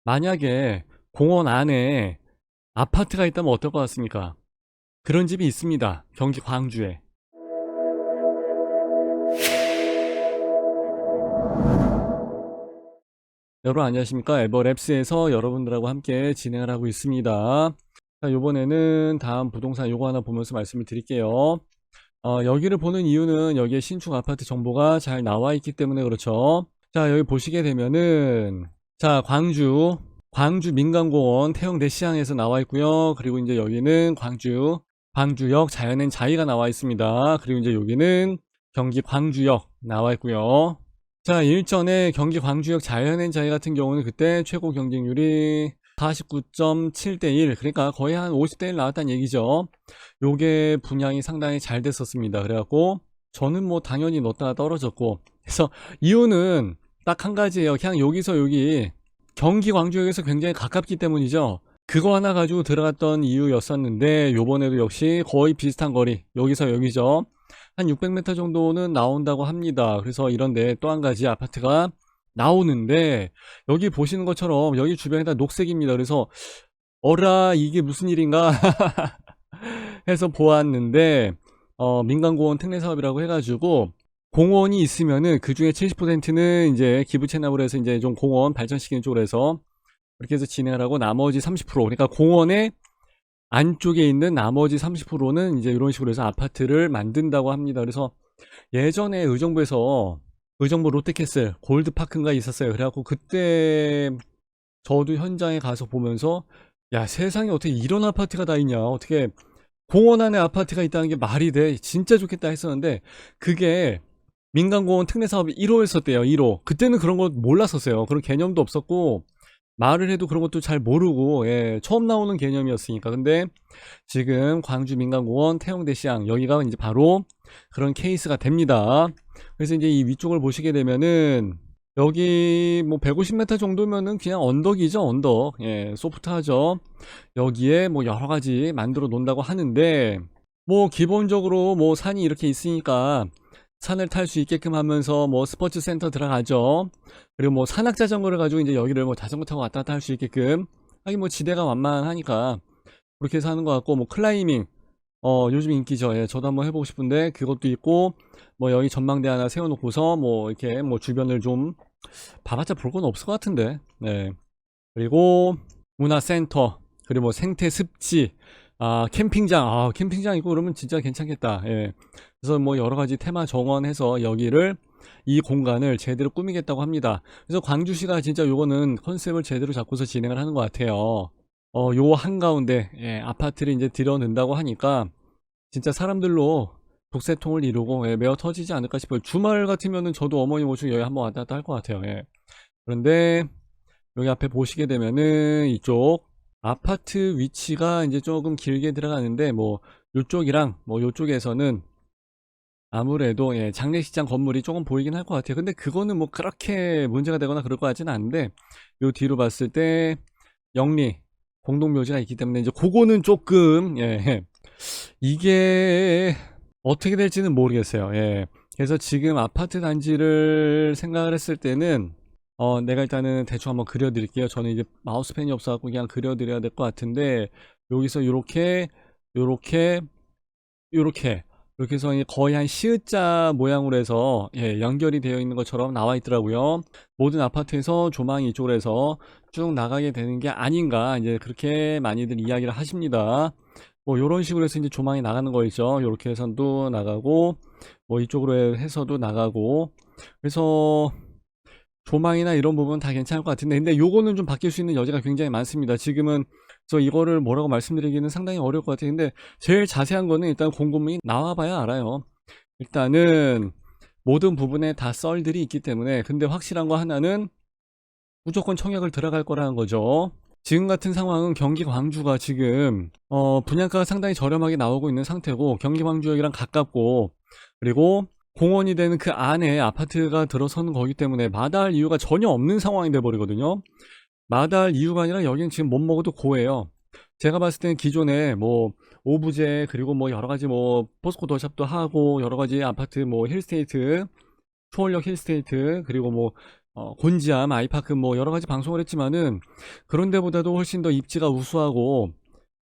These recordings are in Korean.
만약에 공원 안에 아파트가 있다면 어떨 것 같습니까? 그런 집이 있습니다. 경기 광주에. 여러분 안녕하십니까? 에버랩스에서 여러분들하고 함께 진행을 하고 있습니다. 자, 요번에는 다음 부동산 요거 하나 보면서 말씀을 드릴게요. 여기를 보는 이유는 여기에 신축 아파트 정보가 잘 나와 있기 때문에 그렇죠. 자, 여기 보시게 되면은 자, 광주 민간공원 태영대시장에서 나와 있고요. 그리고 이제 여기는 광주역 자연의 자이가 나와 있습니다. 그리고 이제 여기는 경기 광주역 나와 있고요. 자, 일전에 경기 광주역 자연의 자이 같은 경우는 그때 최고 경쟁률이 49.7대 1, 그러니까 거의 한 50대 1 나왔다는 얘기죠. 요게 분양이 상당히 잘 됐었습니다. 그래갖고 저는 뭐 당연히 넣었다가 떨어졌고, 그래서 이유는 딱 한 가지예요. 그냥 여기서 여기 경기 광주역에서 굉장히 가깝기 때문이죠. 그거 하나 가지고 들어갔던 이유였었는데 요번에도 역시 거의 비슷한 거리, 여기서 여기죠. 한 600m 정도는 나온다고 합니다. 그래서 이런데 또 한 가지 아파트가 나오는데, 여기 보시는 것처럼 여기 주변이 다 녹색입니다. 그래서 어라 이게 무슨 일인가 해서 보았는데, 민간공원 특례사업이라고 해가지고 공원이 있으면은 그 중에 70%는 이제 기부 체납을 해서 이제 좀 공원 발전시키는 쪽으로 해서 그렇게 해서 진행을 하고, 나머지 30%, 그러니까 공원의 안쪽에 있는 나머지 30%는 이제 이런 식으로 해서 아파트를 만든다고 합니다. 그래서 예전에 의정부 롯데캐슬 골드파크인가 있었어요. 그래갖고 그때 저도 현장에 가서 보면서, 야, 세상에 어떻게 이런 아파트가 다 있냐, 어떻게 공원 안에 아파트가 있다는 게 말이 돼, 진짜 좋겠다 했었는데, 그게 민간공원 특례사업 1호였었대요. 1호. 그때는 그런 거 몰랐었어요. 그런 개념도 없었고, 말을 해도 그런 것도 잘 모르고, 예, 처음 나오는 개념이었으니까. 근데 지금 광주 민간공원 태영대시장 여기가 이제 바로 그런 케이스가 됩니다. 그래서 이제 이 위쪽을 보시게 되면은 여기 뭐 150m 정도면은 그냥 언덕이죠, 언덕. 예, 소프트하죠. 여기에 뭐 여러 가지 만들어 놓는다고 하는데, 뭐 기본적으로 뭐 산이 이렇게 있으니까 산을 탈 수 있게끔 하면서 뭐 스포츠 센터 들어가죠. 그리고 뭐 산악 자전거를 가지고 이제 여기를 뭐 자전거 타고 왔다 갔다 할 수 있게끔, 하긴 뭐 지대가 완만하니까 그렇게 해서 하는 것 같고, 뭐 클라이밍 요즘 인기죠. 예, 저도 한번 해보고 싶은데 그것도 있고, 뭐 여기 전망대 하나 세워놓고서 뭐 이렇게 뭐 주변을 좀 봐봤자 볼 건 없을 것 같은데. 네. 그리고 문화센터, 그리고 뭐 생태 습지, 캠핑장 있고 그러면 진짜 괜찮겠다. 예. 그래서 뭐 여러 가지 테마 정원해서 여기를, 이 공간을 제대로 꾸미겠다고 합니다. 그래서 광주시가 진짜 요거는 컨셉을 제대로 잡고서 진행을 하는 것 같아요. 요 한가운데, 예, 아파트를 이제 들여놓는다고 하니까 진짜 사람들로 북새통을 이루고, 예, 메어 터지지 않을까 싶어요. 주말 같으면은 저도 어머니 모시고 여기 한번 왔다 갔다 할 것 같아요. 예. 그런데 여기 앞에 보시게 되면은 이쪽 아파트 위치가 이제 조금 길게 들어가는데, 뭐 요쪽이랑 뭐 요쪽에서는 아무래도, 예, 장례식장 건물이 조금 보이긴 할 것 같아요. 근데 그거는 뭐 그렇게 문제가 되거나 그럴 것 같지는 않은데, 요 뒤로 봤을 때 영리 공동묘지가 있기 때문에 이제 그거는 조금, 예, 이게 어떻게 될지는 모르겠어요. 예. 그래서 지금 아파트 단지를 생각을 했을 때는, 내가 일단은 대충 한번 그려드릴게요. 저는 이제 마우스펜이 없어갖고 그냥 그려드려야 될 것 같은데, 여기서 요렇게 요렇게 이렇게 해서 거의 한 시읒자 모양으로 해서, 예, 연결이 되어 있는 것처럼 나와 있더라고요. 모든 아파트에서 조망이 이쪽으로 해서 쭉 나가게 되는 게 아닌가, 이제 그렇게 많이들 이야기를 하십니다. 뭐 요런 식으로 해서 이제 조망이 나가는 거 있죠. 요렇게 해서도 나가고, 뭐 이쪽으로 해서도 나가고, 그래서 조망이나 이런 부분 다 괜찮을 것 같은데, 근데 요거는 좀 바뀔 수 있는 여지가 굉장히 많습니다. 지금은 그래서 이거를 뭐라고 말씀드리기는 상당히 어려울 것 같아요. 근데 제일 자세한 거는 일단 공고문이 나와봐야 알아요. 일단은 모든 부분에 다 썰들이 있기 때문에. 근데 확실한 거 하나는 무조건 청약을 들어갈 거라는 거죠. 지금 같은 상황은 경기 광주가 지금 분양가가 상당히 저렴하게 나오고 있는 상태고, 경기 광주역이랑 가깝고, 그리고 공원이 되는 그 안에 아파트가 들어서는 거기 때문에 마다할 이유가 전혀 없는 상황이 돼 버리거든요. 마다할 이유가 아니라 여기는 지금 못 먹어도 고해요. 제가 봤을 때는 기존에 뭐 오브제, 그리고 뭐 여러 가지 뭐 포스코 더샵도 하고 여러 가지 아파트, 뭐 힐스테이트, 초월역 힐스테이트, 그리고 뭐 곤지암, 아이파크 뭐 여러 가지 방송을 했지만은 그런 데보다도 훨씬 더 입지가 우수하고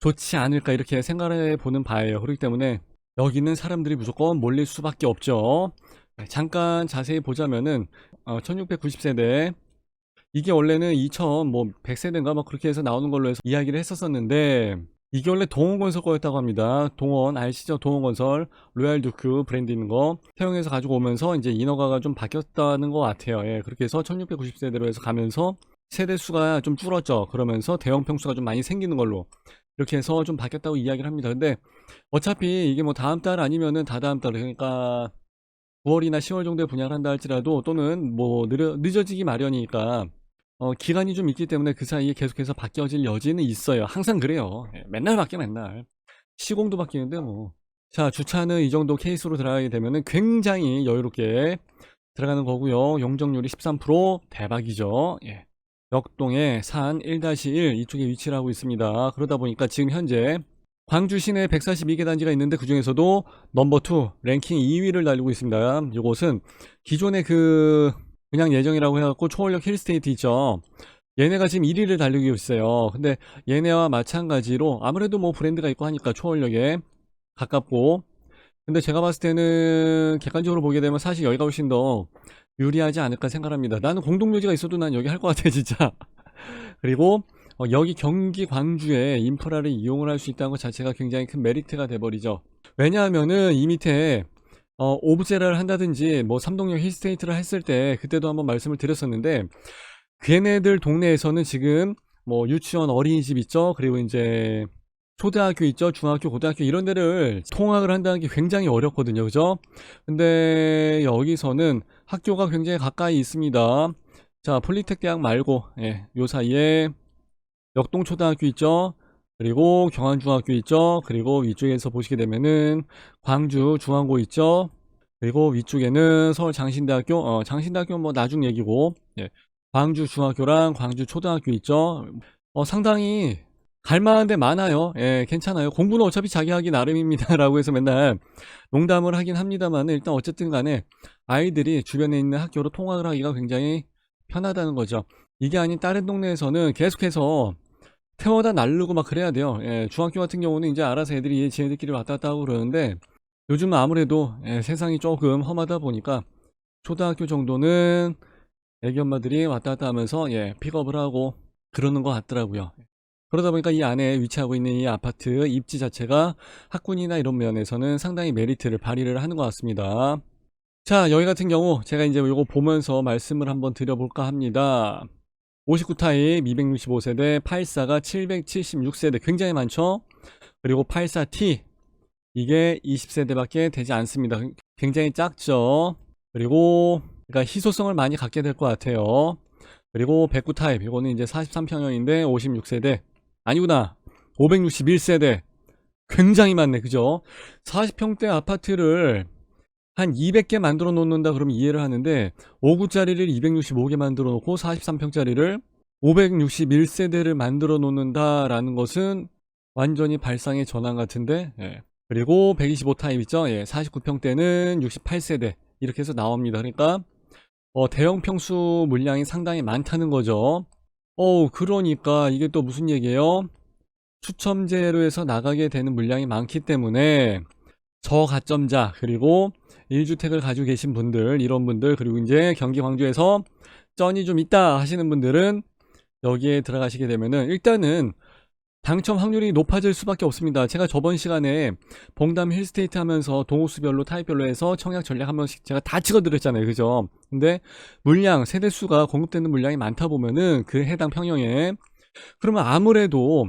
좋지 않을까 이렇게 생각해 보는 바예요. 그렇기 때문에 여기는 사람들이 무조건 몰릴 수밖에 없죠. 네, 잠깐 자세히 보자면은 1690세대 이게 원래는 2000 뭐 100세대인가 뭐 그렇게 해서 나오는 걸로 해서 이야기를 했었었는데 이게 원래 동원건설 거였다고 합니다. 동원 아시죠? 동원건설 로얄 듀크 브랜드 있는 거 태용해서 가지고 오면서 이제 인허가가 좀 바뀌었다는 것 같아요. 예, 그렇게 해서 1690세대로 해서 가면서 세대 수가 좀 줄었죠. 그러면서 대형 평수가 좀 많이 생기는 걸로 이렇게 해서 좀 바뀌었다고 이야기를 합니다. 근데 어차피 이게 뭐 다음 달 아니면은 다다음 달 그러니까 9월이나 10월 정도에 분양을 한다 할지라도 또는 뭐 늦어지기 마련이니까 기간이 좀 있기 때문에 그 사이에 계속해서 바뀌어질 여지는 있어요. 항상 그래요. 예, 맨날 바뀌어 맨날. 시공도 바뀌는데 뭐. 자, 주차는 이 정도 케이스로 들어가게 되면은 굉장히 여유롭게 들어가는 거고요. 용적률이 13% 대박이죠. 예. 역동의 산 1-1 이쪽에 위치를 하고 있습니다. 그러다 보니까 지금 현재 광주 시내 142개 단지가 있는데 그 중에서도 넘버2 랭킹 2위를 달리고 있습니다. 이곳은 기존의 그냥 예정이라고 해갖고 초월역 힐스테이트 있죠. 얘네가 지금 1위를 달리고 있어요. 근데 얘네와 마찬가지로 아무래도 뭐 브랜드가 있고 하니까 초월역에 가깝고 근데 제가 봤을 때는 객관적으로 보게 되면 사실 여기가 훨씬 더 유리하지 않을까 생각합니다. 나는 공동묘지가 있어도 난 여기 할 것 같아 진짜. 그리고 여기 경기 광주에 인프라를 이용을 할 수 있다는 것 자체가 굉장히 큰 메리트가 돼버리죠. 왜냐하면은 이 밑에 오브제라를 한다든지 뭐 삼동역 힐스테이트를 했을 때 그때도 한번 말씀을 드렸었는데 걔네들 동네에서는 지금 뭐 유치원 어린이집 있죠. 그리고 이제 초등학교 있죠. 중학교, 고등학교 이런 데를 통학을 한다는 게 굉장히 어렵거든요. 그죠? 근데 여기서는 학교가 굉장히 가까이 있습니다. 자, 폴리텍 대학 말고 예, 요 사이에 역동초등학교 있죠. 그리고 경안중학교 있죠. 그리고 위쪽에서 보시게 되면은 광주 중앙고 있죠. 그리고 위쪽에는 서울 장신대학교, 장신대학교 뭐 나중 얘기고, 예. 광주 중학교랑 광주 초등학교 있죠. 상당히 갈만한 데 많아요. 예, 괜찮아요. 공부는 어차피 자기 하기 나름입니다. 라고 해서 맨날 농담을 하긴 합니다만 일단 어쨌든 간에 아이들이 주변에 있는 학교로 통학을 하기가 굉장히 편하다는 거죠. 이게 아닌 다른 동네에서는 계속해서 태워다 날르고 막 그래야 돼요. 예, 중학교 같은 경우는 이제 알아서 애들이 지네들끼리 왔다 갔다 하고 그러는데 요즘은 아무래도 세상이 조금 험하다 보니까 초등학교 정도는 애기 엄마들이 왔다 갔다 하면서 픽업을 하고 그러는 것 같더라고요. 그러다 보니까 이 안에 위치하고 있는 이 아파트 입지 자체가 학군이나 이런 면에서는 상당히 메리트를 발휘를 하는 것 같습니다. 자, 여기 같은 경우 제가 이제 이거 보면서 말씀을 한번 드려볼까 합니다. 59타입 265세대, 84가 776세대 굉장히 많죠? 그리고 84T 이게 20세대밖에 되지 않습니다. 굉장히 작죠? 그리고 그러니까 희소성을 많이 갖게 될 것 같아요. 그리고 109타입 이거는 이제 43평형인데 56세대 아니구나 561세대 굉장히 많네 그죠? 40평대 아파트를 한 200개 만들어 놓는다 그러면 이해를 하는데 5구짜리를 265개 만들어 놓고 43평짜리를 561세대를 만들어 놓는다 라는 것은 완전히 발상의 전환 같은데 그리고 125타입 있죠? 49평대는 68세대 이렇게 해서 나옵니다. 그러니까 대형 평수 물량이 상당히 많다는 거죠. 그러니까 이게 또 무슨 얘기예요? 추첨제로 해서 나가게 되는 물량이 많기 때문에 저가점자 그리고 1주택을 가지고 계신 분들 이런 분들 그리고 이제 경기 광주에서 쩐이 좀 있다 하시는 분들은 여기에 들어가시게 되면은 일단은 당첨 확률이 높아질 수밖에 없습니다. 제가 저번 시간에 봉담 힐스테이트 하면서 동호수별로 타입별로 해서 청약 전략 한 번씩 제가 다 찍어드렸잖아요. 그죠? 근데 물량, 세대수가 공급되는 물량이 많다 보면은 그 해당 평형에 그러면 아무래도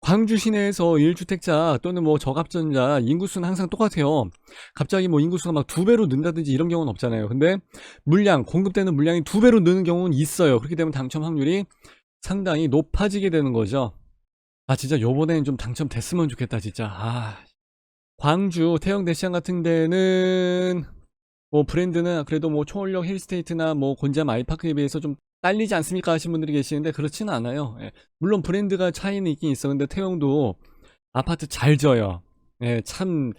광주 시내에서 1주택자 또는 뭐 저갑전자 인구수는 항상 똑같아요. 갑자기 뭐 인구수가 막 2배로 는다든지 이런 경우는 없잖아요. 근데 물량, 공급되는 물량이 2배로 느는 경우는 있어요. 그렇게 되면 당첨 확률이 상당히 높아지게 되는 거죠. 진짜 요번엔 좀 당첨됐으면 좋겠다 진짜. 광주 태영대시장 같은 데는 뭐 브랜드는 그래도 뭐 초월역 힐스테이트나 뭐 곤지암 아이파크에 비해서 좀 딸리지 않습니까 하신 분들이 계시는데 그렇지는 않아요. 물론 브랜드가 차이는 있긴 있어. 근데 태영도 아파트 잘 져요. 참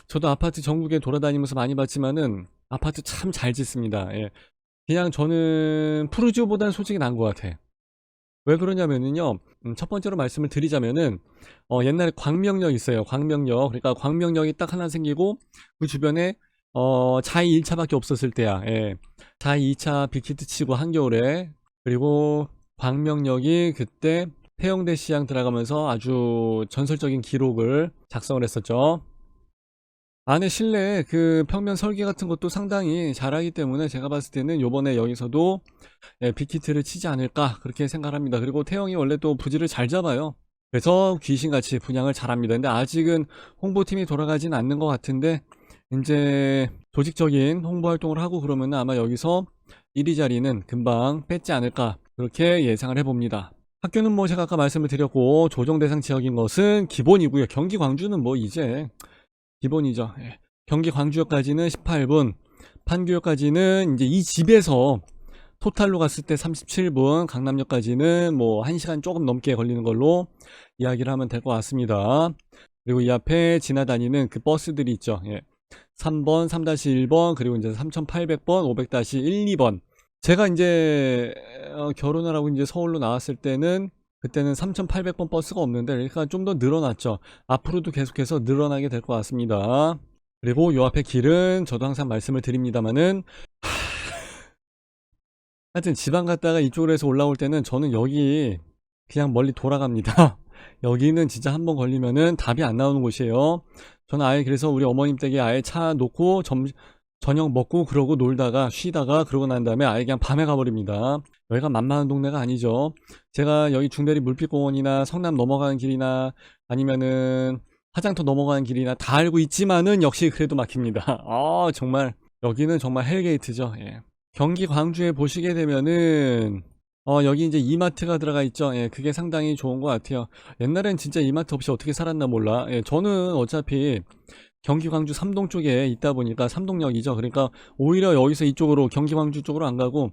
저도 아파트 전국에 돌아다니면서 많이 봤지만은 아파트 참 잘 짓습니다. 그냥 저는 푸르지오보다는 솔직히 나은 것 같아. 왜 그러냐면은요, 첫 번째로 말씀을 드리자면은, 옛날에 광명역 있어요. 광명역. 그러니까 광명역이 딱 하나 생기고, 그 주변에, 자이 1차밖에 없었을 때야. 예. 자이 2차 빅히트 치고 한겨울에. 그리고 광명역이 그때 태영대 시장 들어가면서 아주 전설적인 기록을 작성을 했었죠. 안에 실내 그 평면 설계 같은 것도 상당히 잘하기 때문에 제가 봤을 때는 요번에 여기서도 빅히트를 치지 않을까 그렇게 생각합니다. 그리고 태영이 원래 또 부지를 잘 잡아요. 그래서 귀신같이 분양을 잘합니다. 근데 아직은 홍보팀이 돌아가진 않는 것 같은데 이제 조직적인 홍보 활동을 하고 그러면 아마 여기서 1위 자리는 금방 뺏지 않을까 그렇게 예상을 해봅니다. 학교는 뭐 제가 아까 말씀을 드렸고 조정 대상 지역인 것은 기본이고요. 경기 광주는 뭐 이제 기본이죠. 예. 경기 광주역까지는 18분, 판교역까지는 이제 이 집에서 토탈로 갔을 때 37분, 강남역까지는 뭐 1시간 조금 넘게 걸리는 걸로 이야기를 하면 될 것 같습니다. 그리고 이 앞에 지나다니는 그 버스들이 있죠. 예. 3번, 3-1번, 그리고 이제 3800번, 500-1, 2번. 제가 이제 결혼을 하고 이제 서울로 나왔을 때는 그때는 3800번 버스가 없는데 그러니까 좀 더 늘어났죠. 앞으로도 계속해서 늘어나게 될 것 같습니다. 그리고 요 앞에 길은 저도 항상 말씀을 드립니다만은 하여튼 지방 갔다가 이쪽으로 해서 올라올 때는 저는 여기 그냥 멀리 돌아갑니다. 여기는 진짜 한번 걸리면은 답이 안 나오는 곳이에요. 저는 아예 그래서 우리 어머님 댁에 아예 차 놓고 저녁 먹고 그러고 놀다가 쉬다가 그러고 난 다음에 아예 그냥 밤에 가버립니다. 여기가 만만한 동네가 아니죠. 제가 여기 중대리 물빛공원이나 성남 넘어가는 길이나 아니면은 화장터 넘어가는 길이나 다 알고 있지만은 역시 그래도 막힙니다. 정말 여기는 정말 헬게이트죠. 예. 경기 광주에 보시게 되면은 여기 이제 이마트가 들어가 있죠. 예, 그게 상당히 좋은 것 같아요. 옛날엔 진짜 이마트 없이 어떻게 살았나 몰라. 예, 저는 어차피 경기 광주 삼동 쪽에 있다 보니까 삼동역이죠. 그러니까 오히려 여기서 이쪽으로 경기 광주 쪽으로 안 가고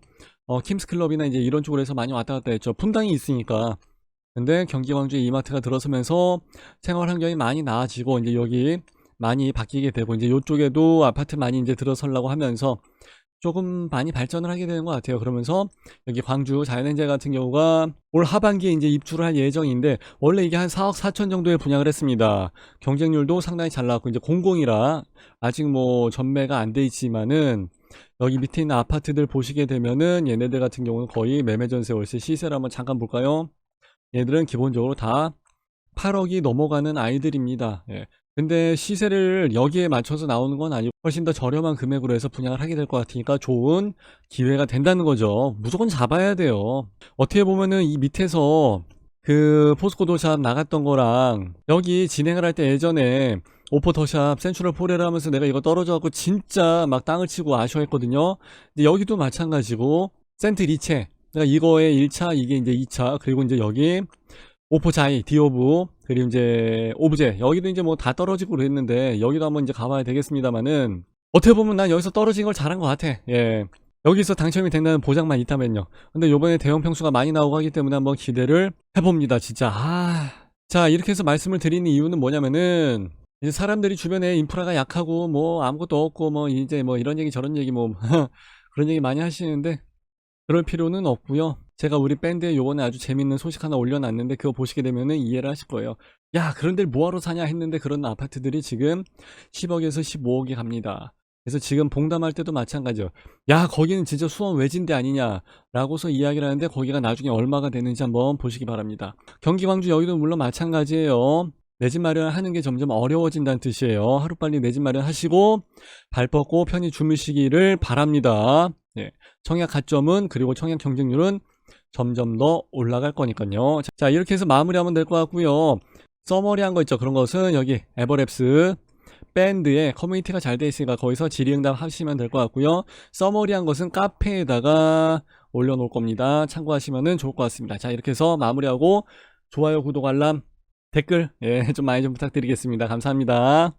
킴스클럽이나 이제 이런 쪽으로 해서 많이 왔다 갔다 했죠. 분당이 있으니까. 근데 경기 광주에 이마트가 들어서면서 생활 환경이 많이 나아지고 이제 여기 많이 바뀌게 되고 이제 이쪽에도 아파트 많이 이제 들어서려고 하면서 조금 많이 발전을 하게 되는 것 같아요. 그러면서 여기 광주 자연행제 같은 경우가 올 하반기에 이제 입주를 할 예정인데 원래 이게 한 4억 4천 정도에 분양을 했습니다. 경쟁률도 상당히 잘 나왔고 이제 공공이라 아직 뭐 전매가 안 돼 있지만은 여기 밑에 있는 아파트들 보시게 되면은 얘네들 같은 경우는 거의 매매 전세 월세 시세를 한번 잠깐 볼까요? 얘들은 기본적으로 다 8억이 넘어가는 아이들입니다. 예. 근데 시세를 여기에 맞춰서 나오는 건 아니고 훨씬 더 저렴한 금액으로 해서 분양을 하게 될 것 같으니까 좋은 기회가 된다는 거죠. 무조건 잡아야 돼요. 어떻게 보면은 이 밑에서 그 포스코도샵 나갔던 거랑 여기 진행을 할 때 예전에 오포더샵 센트럴 포레를 하면서 내가 이거 떨어져갖고 진짜 막 땅을 치고 아쉬워했거든요. 근데 여기도 마찬가지고 센트 리체 내가 이거의 1차 이게 이제 2차 그리고 이제 여기 오포자이, 디오브, 그리고 이제 오브제 여기도 이제 뭐 다 떨어지고 그랬는데 여기도 한번 이제 가봐야 되겠습니다만은 어떻게 보면 난 여기서 떨어진 걸 잘한 것 같아. 예. 여기서 당첨이 된다는 보장만 있다면요. 근데 요번에 대형 평수가 많이 나오고 하기 때문에 한번 기대를 해봅니다. 진짜 자 이렇게 해서 말씀을 드리는 이유는 뭐냐면은 이제 사람들이 주변에 인프라가 약하고 뭐 아무것도 없고 뭐 이제 뭐 이런 얘기 저런 얘기 뭐 그런 얘기 많이 하시는데 그럴 필요는 없고요. 제가 우리 밴드에 요번에 아주 재밌는 소식 하나 올려놨는데 그거 보시게 되면은 이해를 하실 거예요. 야, 그런데 뭐하러 사냐 했는데 그런 아파트들이 지금 10억에서 15억이 갑니다. 그래서 지금 봉담할 때도 마찬가지예요. 야, 거기는 진짜 수원 외진데 아니냐 라고서 이야기를 하는데 거기가 나중에 얼마가 되는지 한번 보시기 바랍니다. 경기 광주 여기도 물론 마찬가지예요. 내 집 마련을 하는 게 점점 어려워진다는 뜻이에요. 하루빨리 내 집 마련 하시고 발 뻗고 편히 주무시기를 바랍니다. 예. 청약 가점은 그리고 청약 경쟁률은 점점 더 올라갈 거니까요. 자 이렇게 해서 마무리하면 될 것 같고요. 서머리한 거 있죠. 그런 것은 여기 에버랩스 밴드에 커뮤니티가 잘 돼 있으니까 거기서 질의응답 하시면 될 것 같고요. 서머리한 것은 카페에다가 올려놓을 겁니다. 참고하시면 좋을 것 같습니다. 자 이렇게 해서 마무리하고 좋아요, 구독, 알람, 댓글 좀 많이 좀 부탁드리겠습니다. 감사합니다.